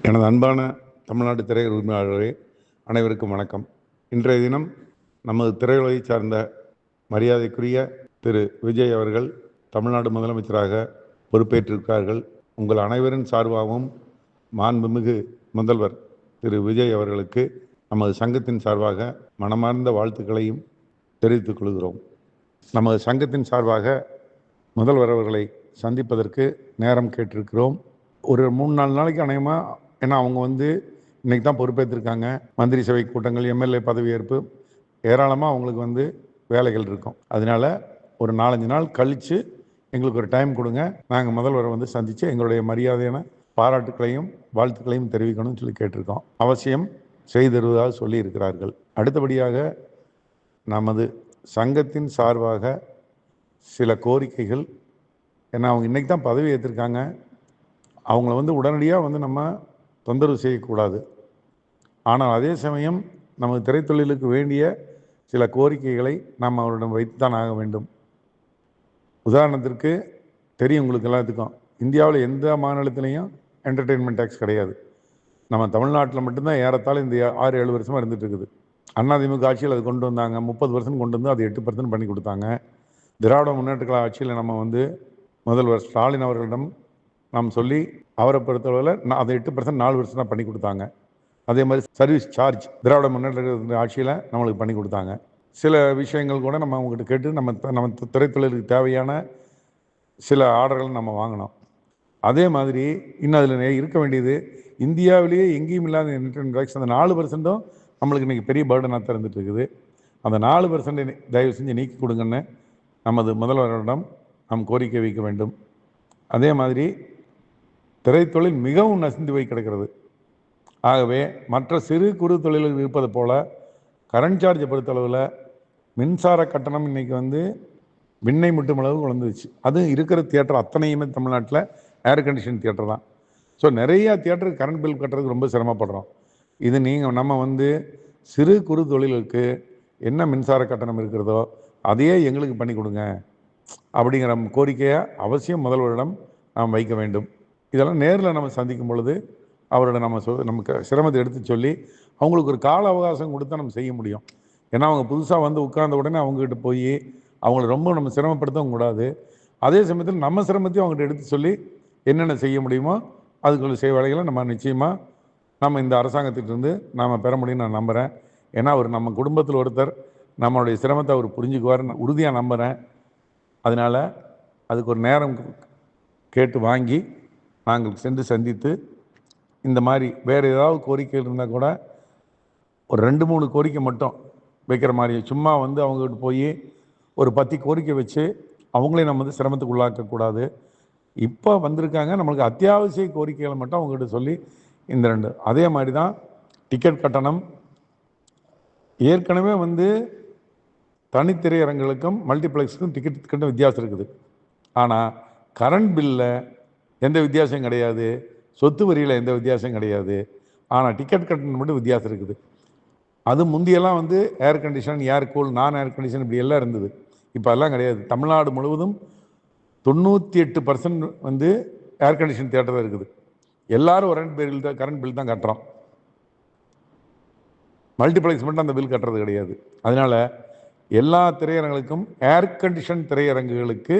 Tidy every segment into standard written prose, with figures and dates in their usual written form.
எனது அன்பான தமிழ்நாட்டு திரையுலக உரிமையாளர்களே, அனைவருக்கும் வணக்கம். இன்றைய தினம் நமது திரையுலகை சார்ந்த மரியாதைக்குரிய திரு விஜய் அவர்கள் தமிழ்நாடு முதலமைச்சராக பொறுப்பேற்றிருக்கிறார்கள். உங்கள் அனைவரின் சார்பாகவும் மாண்புமிகு முதல்வர் திரு விஜய் அவர்களுக்கு நமது சங்கத்தின் சார்பாக மனமார்ந்த வாழ்த்துக்களையும் தெரிவித்துக் கொள்கிறோம். நமது சங்கத்தின் சார்பாக முதல்வர் அவர்களை சந்திப்பதற்கு நேரம் கேட்டிருக்கிறோம். ஒரு 3-4 நாளைக்கு அநேகமாக, ஏன்னா அவங்க இன்னைக்கு தான் பொறுப்பேற்றிருக்காங்க. மந்திரி சபை கூட்டங்கள், எம்எல்ஏ பதவியேற்பு, ஏராளமாக அவங்களுக்கு வேலைகள் இருக்கும். அதனால ஒரு 4-5 நாள் கழித்து எங்களுக்கு ஒரு டைம் கொடுங்க. நாங்கள் முதல்வரை சந்தித்து எங்களுடைய மரியாதையான பாராட்டுக்களையும் வாழ்த்துக்களையும் தெரிவிக்கணும்னு சொல்லி கேட்டிருக்கோம். அவசியம் செய்தருவதாக சொல்லி இருக்கிறார்கள். அடுத்தபடியாக நமது சங்கத்தின் சார்பாக சில கோரிக்கைகள், ஏன்னா அவங்க இன்றைக்கி தான் பதவி ஏற்றிருக்காங்க. அவங்கள உடனடியாக நம்ம தொந்தரவு செய்யக்கூடாது. ஆனால் அதே சமயம் நமது திரைத்தொழிலுக்கு வேண்டிய சில கோரிக்கைகளை நாம் அவரிடம் வைத்து தான் ஆக வேண்டும். உதாரணத்திற்கு தெரியும் உங்களுக்கு எல்லாத்துக்கும், இந்தியாவில் எந்த மாநிலத்திலையும் என்டர்டெயின்மெண்ட் டேக்ஸ் கிடையாது. நம்ம தமிழ்நாட்டில் மட்டும்தான் ஏறத்தாழ இந்த 6-7 வருஷமாக இருந்துகிட்டு இருக்குது. அதிமுக ஆட்சியில் அது கொண்டு வந்தாங்க. 30% கொண்டு வந்து அது 8% பண்ணி கொடுத்தாங்க. திராவிட முன்னேற்ற கழக ஆட்சியில் நம்ம முதல்வர் ஸ்டாலின் அவர்களிடம் நாம் சொல்லி அவரை பொறுத்தளவில் அதை 8% 4 வருஷம் பண்ணி கொடுத்தாங்க. அதே மாதிரி சர்வீஸ் சார்ஜ் திராவிட முன்னேற்ற ஆட்சியில் நம்மளுக்கு பண்ணி கொடுத்தாங்க. சில விஷயங்கள் கூட நம்ம அவங்ககிட்ட கேட்டு நம்ம திரைத்தொழிலுக்கு தேவையான சில ஆர்டர்கள் நம்ம வாங்கினோம். அதே மாதிரி இன்னும் அதில் இருக்க வேண்டியது, இந்தியாவிலேயே எங்கேயும் இல்லாத என்டர்டெயின்மெண்ட் டேக்ஸ் அந்த 4% நம்மளுக்கு இன்றைக்கி பெரிய பேர்டனாக தான் இருந்துட்டு இருக்குது. அந்த 4% தயவு செஞ்சு நீக்கி கொடுங்கன்னு நமது முதல்வரிடம் நாம் கோரிக்கை வைக்க வேண்டும். அதே மாதிரி திரைத்தொழில் மிகவும் நசிந்து போய் கிடக்கிறது. ஆகவே மற்ற சிறு குறு தொழில்கள் இருப்பது போல கரண்ட் சார்ஜை பொறுத்தளவில் மின்சார கட்டணம் இன்றைக்கி விண்ணை முட்டும் அளவுக்கு வளர்ந்துச்சு. அது இருக்கிற தியேட்டர் அத்தனையுமே தமிழ்நாட்டில் ஏர் கண்டிஷன் தியேட்டர் தான். ஸோ நிறையா தியேட்டருக்கு கரண்ட் பில் கட்டுறதுக்கு ரொம்ப சிரமப்படுறோம். இது நம்ம சிறு குறு தொழிலுக்கு என்ன மின்சார கட்டணம் இருக்கிறதோ அதையே எங்களுக்கு பண்ணி கொடுங்க அப்படிங்கிற கோரிக்கையை அவசியம் முதல்வரிடம் நாம் வைக்க வேண்டும். இதெல்லாம் நேரில் நம்ம சந்திக்கும் பொழுது அவரோட நமக்கு சிரமத்தை எடுத்து சொல்லி அவங்களுக்கு ஒரு கால அவகாசம் கொடுத்தா நம்ம செய்ய முடியும். ஏன்னா அவங்க புதுசாக உட்கார்ந்த உடனே அவங்ககிட்ட போய் அவங்கள ரொம்ப நம்ம சிரமப்படுத்தவும் கூடாது. அதே சமயத்தில் நம்ம சிரமத்தையும் அவங்ககிட்ட எடுத்து சொல்லி என்னென்ன செய்ய முடியுமோ அதுக்குள்ள செய்ய வேலைகளை நம்ம நிச்சயமாக நம்ம இந்த அரசாங்கத்திலிருந்து நாம் பெற முடியும்னு நான் நம்புகிறேன். ஏன்னா அவர் நம்ம குடும்பத்தில் ஒருத்தர், நம்மளுடைய சிரமத்தை அவர் புரிஞ்சுக்குவார்னு உறுதியாக நம்புகிறேன். அதனால் அதுக்கு ஒரு நேரம் கேட்டு வாங்கி நாங்கள் சென்று சந்தித்து இந்த மாதிரி வேறு ஏதாவது கோரிக்கைகள் இருந்தால் கூட ஒரு 2-3 கோரிக்கை மட்டும் வைக்கிற மாதிரி, சும்மா அவங்ககிட்ட போய் ஒரு 10 கோரிக்கை வச்சு அவங்களே நம்ம சிரமத்துக்கு உள்ளாக்கக்கூடாது. இப்போ வந்திருக்காங்க, நம்மளுக்கு அத்தியாவசிய கோரிக்கைகளை மட்டும் அவங்ககிட்ட சொல்லி இந்த 2. அதே மாதிரி தான் டிக்கெட் கட்டணம். ஏற்கனவே தனித்திரையரங்களுக்கும் மல்டிப்ளெக்ஸுக்கும் டிக்கெட் கட்டணம் வித்தியாசம் இருக்குது. ஆனால் கரண்ட் பில்லில் எந்த வித்தியாசம் கிடையாது, சொத்து வரியில் எந்த வித்தியாசம் கிடையாது. ஆனால் டிக்கெட் கட்டணம் மட்டும் வித்தியாசம் இருக்குது. அது முந்தியெல்லாம் ஏர் கண்டிஷன், ஏர் கூல், நான் ஏர் கண்டிஷன் இப்படி எல்லாம் இருந்தது. இப்போ எல்லாம் கிடையாது. தமிழ்நாடு முழுவதும் 98% ஏர் கண்டிஷன் தியேட்டர் தான் இருக்குது. எல்லாரும் கரண்ட் பில் தான் கட்டுறோம். மல்டிப்ளெக்ஸ் மட்டும் அந்த பில் கட்டுறது கிடையாது. அதனால் எல்லா திரையரங்குகளுக்கும் ஏர் கண்டிஷன் திரையரங்குகளுக்கு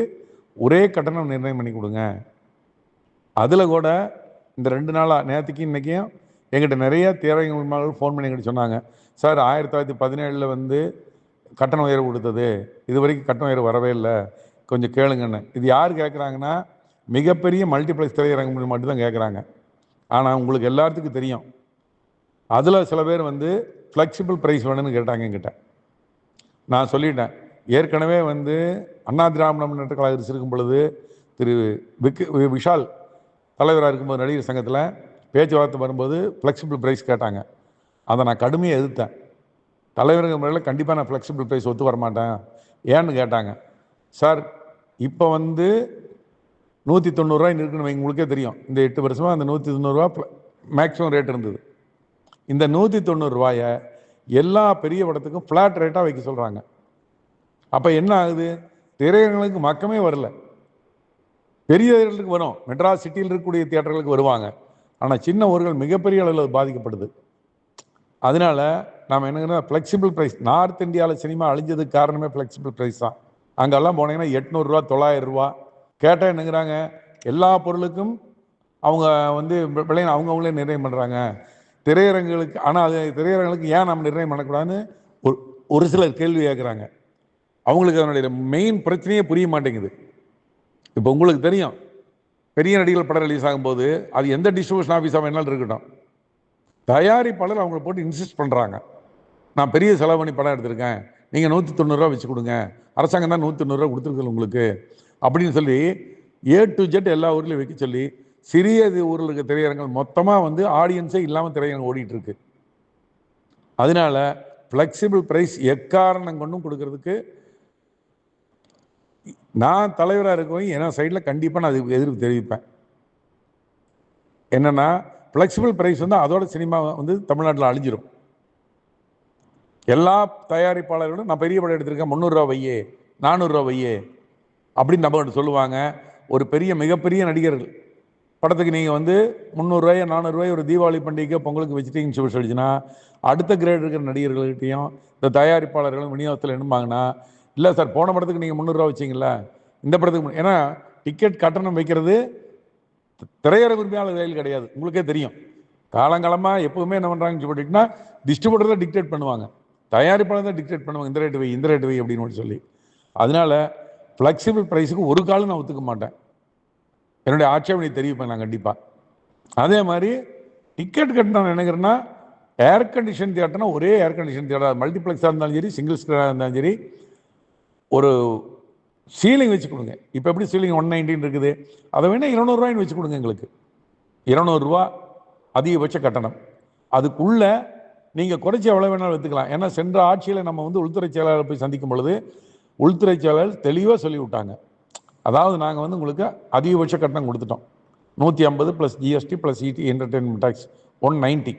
ஒரே கட்டணம் நிர்ணயம் பண்ணி கொடுங்க. அதில் கூட இந்த 2 நாளாக நேற்றுக்கு இன்றைக்கும் எங்கிட்ட நிறைய திரையரங்குகள் ஃபோன் பண்ணி எங்கிட்ட சொன்னாங்க, சார் 1917 கட்டண உயர்வு கொடுத்தது, இது வரைக்கும் கட்டண உயர்வு வரவே இல்லை, கொஞ்சம் கேளுங்கன்னு. இது யார் கேட்குறாங்கன்னா மிகப்பெரிய மல்டிப்ளெக்ஸ் திரையரங்குகள் மட்டும்தான் கேட்குறாங்க. ஆனால் உங்களுக்கு எல்லாத்துக்கும் தெரியும், அதில் சில பேர் ஃப்ளெக்சிபிள் ப்ரைஸ் வேணும்னு கேட்டாங்க என்கிட்ட. நான் சொல்லிட்டேன், ஏற்கனவே அண்ணா திராவிட முன்னேற்ற கழக அரசு இருக்கும் பொழுது திரு விஷால் தலைவராக இருக்கும்போது நடிகர் சங்கத்தில் பேச்சுவார்த்தை வரும்போது ஃப்ளெக்சிபிள் ப்ரைஸ் கேட்டாங்க. அதை நான் கடுமையாக எதிர்த்தேன். தலைவர்கள் முறையில் கண்டிப்பாக நான் ஃப்ளெக்சிபிள் ப்ரைஸ் ஒத்து வரமாட்டேன் ஏன்னு கேட்டாங்க. சார் இப்போ 190 ரூபாய் இருக்குன்னு உங்களுக்கே தெரியும். இந்த 8 வருஷமாக அந்த 190 ரூபா மேக்ஸிமம் ரேட் இருந்தது. இந்த 190 ரூபாயை எல்லா பெரிய படத்துக்கும் ஃப்ளாட் ரேட்டாக வைக்க சொல்கிறாங்க. அப்போ என்ன ஆகுது, திரையரங்குகளுக்கு மக்கமே வரல. பெரிய தியேட்டருக்கு வரும், மெட்ராஸ் சிட்டியில் இருக்கக்கூடிய தியேட்டர்களுக்கு வருவாங்க. ஆனால் சின்ன ஊர்கள் மிகப்பெரிய அளவில் பாதிக்கப்படுது. அதனால நாம் என்ன ஃப்ளெக்சிபிள் ப்ரைஸ், நார்த் இந்தியாவில் சினிமா அழிஞ்சதுக்கு காரணமே ஃப்ளெக்சிபிள் ப்ரைஸ் தான். அங்கெல்லாம் போனீங்கன்னா 800 ரூபா 900 ரூபா கேட்டால் என்னங்கிறாங்க, எல்லா பொருளுக்கும் அவங்க வந்து விலையை அவங்களே நிர்ணயம் பண்ணுறாங்க திரையரங்குகளுக்கு. ஆனால் அது திரையரங்குகளுக்கு ஏன் நம்ம நிர்ணயம் பண்ணக்கூடாதுன்னு ஒரு சிலர் கேள்வி கேட்குறாங்க. அவங்களுக்கு அதனுடைய மெயின் பிரச்சனையே புரிய மாட்டேங்குது. இப்போ உங்களுக்கு தெரியும், பெரிய நடிகர்கள் படம் ரிலீஸ் ஆகும்போது அது எந்த டிஸ்ட்ரிபியூஷன் ஆஃபீஸாக வேணாலும் இருக்கட்டும், தயாரிப்பாளர் அவங்கள போட்டு இன்சிஸ்ட் பண்ணுறாங்க, நான் பெரிய செலவு பண்ணி படம் எடுத்திருக்கேன், நீங்கள் 190 ரூபா வச்சு கொடுங்க, அரசாங்கம் தான் 190 ரூபா கொடுத்துருக்குது உங்களுக்கு அப்படின்னு சொல்லி A to Z எல்லா ஊர்லையும் வைக்க சொல்லி சிறிய ஊரில் இருக்க திரையரங்கள் மொத்தமாக வந்து ஆடியன்ஸே இல்லாமல் திரையரங்கம் ஓடிட்டு இருக்கு. அதனால ஃப்ளெக்சிபிள் ப்ரைஸ் எக்காரணம் கொண்டும் கொடுக்கறதுக்கு நான் தலைவராக இருக்கவும் ஏன்னா சைடில் கண்டிப்பாக நான் அதுக்கு எதிர்ப்பு தெரிவிப்பேன். என்னன்னா ஃப்ளெக்சிபிள் ப்ரைஸ் வந்து அதோட சினிமா வந்து தமிழ்நாட்டில் அழிஞ்சிரும். எல்லா தயாரிப்பாளர்களும் நான் பெரிய படம் எடுத்திருக்கேன் 300 ரூபா வையே 400 ரூபா வையே அப்படின்னு நம்ம சொல்லுவாங்க. ஒரு பெரிய மிகப்பெரிய நடிகர்கள் படத்துக்கு நீங்கள் வந்து 300 ரூபாய் 400 ரூபாய் ஒரு தீபாவளி பண்டிகை பொங்கலுக்கு வச்சுட்டீங்கன்னு சொல்லிச்சுன்னா, அடுத்த கிரேட் இருக்கிற நடிகர்கள்கிட்டையும் இந்த தயாரிப்பாளர்களும் விநியோகத்தில் என்னம்பாங்கன்னா, இல்லை சார் போன படத்துக்கு நீங்கள் 300 ரூபா வச்சிங்களா, இந்த படத்துக்கு ஏன்னா டிக்கெட் கட்டணம் வைக்கிறது திரையரங்க உரிமையாளர் கையில் கிடையாது. உங்களுக்கே தெரியும், காலங்காலமாக எப்பவுமே என்ன பண்ணுறாங்கன்னு சொல்லிட்டுனா டிஸ்ட்ரிபியூட்டர் தான் டிக்டேட் பண்ணுவாங்க, தயாரிப்பாளர் தான் டிக்டேட் பண்ணுவாங்க, இந்த ரேட்டு வை இந்த ரேட்டு வை அப்படின்னு சொல்லி. அதனால ஃப்ளெக்சிபிள் ப்ரைஸுக்கு ஒரு காலம் நான் ஒத்துக்க மாட்டேன். என்னுடைய ஆட்சேபனை தெரிவிப்பேன் நான் கண்டிப்பாக. அதே மாதிரி டிக்கெட் கட்டணம் நினைக்கிறேன்னா ஏர் கண்டிஷன் தியேட்டர்னா ஒரே ஏர் கண்டிஷன் தியேட்டர், மல்டிப்ளெக்ஸாக இருந்தாலும் சரி சிங்கிள் ஸ்கிரீனாக இருந்தாலும் சரி ஒரு சீலிங் வச்சு கொடுங்க. இப்போ எப்படி சீலிங் 190 இருக்குது, அதை வேணால் 200 ரூபாய்னு வச்சு கொடுங்க. எங்களுக்கு 200 ரூபா அதிகபட்ச கட்டணம். அதுக்குள்ள நீங்கள் குறைச்சி எவ்வளோ வேணாலும் எடுத்துக்கலாம். ஏன்னா சென்ற ஆட்சியில் நம்ம வந்து உள்துறை செயலாளர் போய் சந்திக்கும் பொழுது உள்துறை செயலாளர் தெளிவாக சொல்லி விட்டாங்க, அதாவது நாங்கள் வந்து உங்களுக்கு அதிகபட்ச கட்டணம் கொடுத்துட்டோம், 150 + GST + ET என்டர்டெயின்மெண்ட் டேக்ஸ் 190.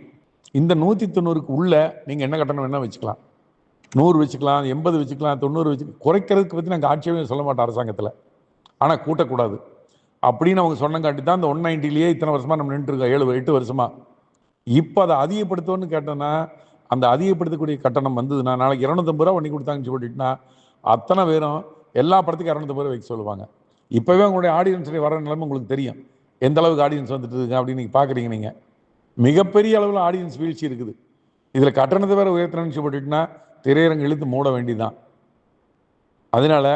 இந்த 190க்கு உள்ள நீங்கள் என்ன கட்டணம் வேணால் வச்சுக்கலாம், 100 வச்சுக்கலாம், 80 வச்சுக்கலாம், 90 வச்சுக்கலாம். குறைக்கிறதுக்கு பற்றி நாங்கள் ஆட்சியவே சொல்ல மாட்டோம் அரசாங்கத்தில், ஆனால் கூட்டக்கூடாது அப்படின்னு அவங்க சொன்னங்காட்டி தான் அந்த 190லேயே இத்தனை வருஷமாக நம்ம நின்றுருக்கோம், 7-8 வருஷமாக. இப்போ அதை அதிகப்படுத்தோன்னு கேட்டோன்னா, அந்த அதிகப்படுத்தக்கூடிய கட்டணம் வந்ததுன்னா நாளைக்கு 250 ரூபா பண்ணி கொடுத்தாங்கன்னு சொல்லிட்டுனா அத்தனை பேரும் எல்லா படத்துக்கும் 250 ரூபா வைக்க சொல்லுவாங்க. இப்போவே உங்களுடைய ஆடியன்ஸ் வர நிலைமை உங்களுக்கு தெரியும், எந்த அளவுக்கு ஆடியன்ஸ் வந்துட்டு இருக்கு அப்படின்னு நீங்கள் பார்க்குறீங்க. நீங்கள் மிகப்பெரிய அளவில் ஆடியன்ஸ் வீழ்ச்சி இருக்குது. இதில் கட்டணத்தை வேறு உயர்த்தணும்னு சொல்லிட்டுனா திரையரங்கு இழுத்து மூட வேண்டிதான். அதனால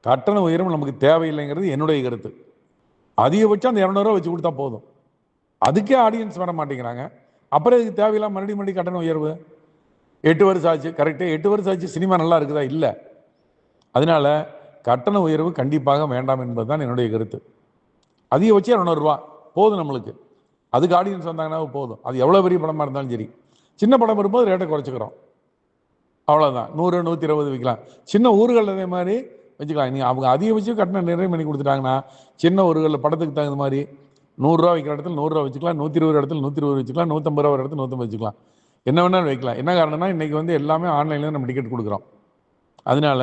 கட்டண உயர்வு நமக்கு தேவையில்லைங்கிறது என்னுடைய கருத்து. அதிகபட்சம் அந்த 200 ரூபா வச்சு கொடுத்தா போதும். அதுக்கே ஆடியன்ஸ் வர மாட்டேங்கிறாங்க, அப்புறம் இதுக்கு தேவையில்லாம மறுபடியும் கட்டண உயர்வு. 8 வருஷம் ஆச்சு, கரெக்டாக 8 வருஷம் ஆச்சு, சினிமா நல்லா இருக்குதா? இல்லை. அதனால கட்டண உயர்வு கண்டிப்பாக வேண்டாம் என்பதுதான் என்னுடைய கருத்து. அதிகபட்சம் 200 ரூபா போதும் நம்மளுக்கு, அதுக்கு ஆடியன்ஸ் வந்தாங்கன்னா போதும். அது எவ்வளோ பெரிய படமாக இருந்தாலும் சரி, சின்ன படம் வரும்போது ரேட்டை குறைச்சிக்கிறோம், அவ்வளோதான். 100 120 விற்கலாம். சின்ன ஊர்கள் அதே மாதிரி வச்சுக்கலாம். நீங்கள் அவங்க அதிகபட்சம் கட்டணம் நிறைய பண்ணி கொடுத்துட்டாங்கன்னா சின்ன ஊர்களில் படத்துக்கு தகுந்த மாதிரி 100 ரூபா வைக்கிற இடத்துல 100 ரூபா வச்சுக்கலாம், 120 இடத்துல 120 வச்சுக்கலாம், 150 ரூபா இடத்துல 150 வச்சுக்கலாம், என்ன வேணாலும் வைக்கலாம். என்ன காரணம்னா இன்றைக்கி வந்து எல்லாமே ஆன்லைனில் நம்ம டிக்கெட் கொடுக்குறோம். அதனால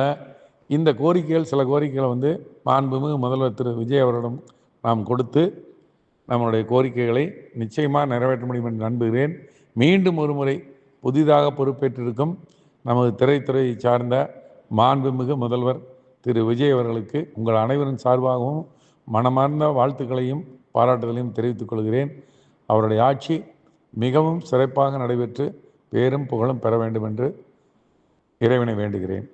இந்த கோரிக்கைகள் சில கோரிக்கைகளை வந்து மாண்புமிகு முதல்வர் திரு விஜய் அவரிடம் நாம் கொடுத்து நம்மளுடைய கோரிக்கைகளை நிச்சயமாக நிறைவேற்ற முடியும் என்று நம்புகிறேன். மீண்டும் ஒரு முறை புதிதாக பொறுப்பேற்றிருக்கும் நமது திரைத்துறையை சார்ந்த மாண்புமிகு முதல்வர் திரு விஜய் அவர்களுக்கு உங்கள் அனைவரின் சார்பாகவும் மனமார்ந்த வாழ்த்துக்களையும் பாராட்டுதலையும் தெரிவித்துக் கொள்கிறேன். அவருடைய ஆட்சி மிகவும் சிறப்பாக நடைபெற்று பேரும் புகழும் பெற வேண்டும் என்று இறைவனை வேண்டுகிறேன்.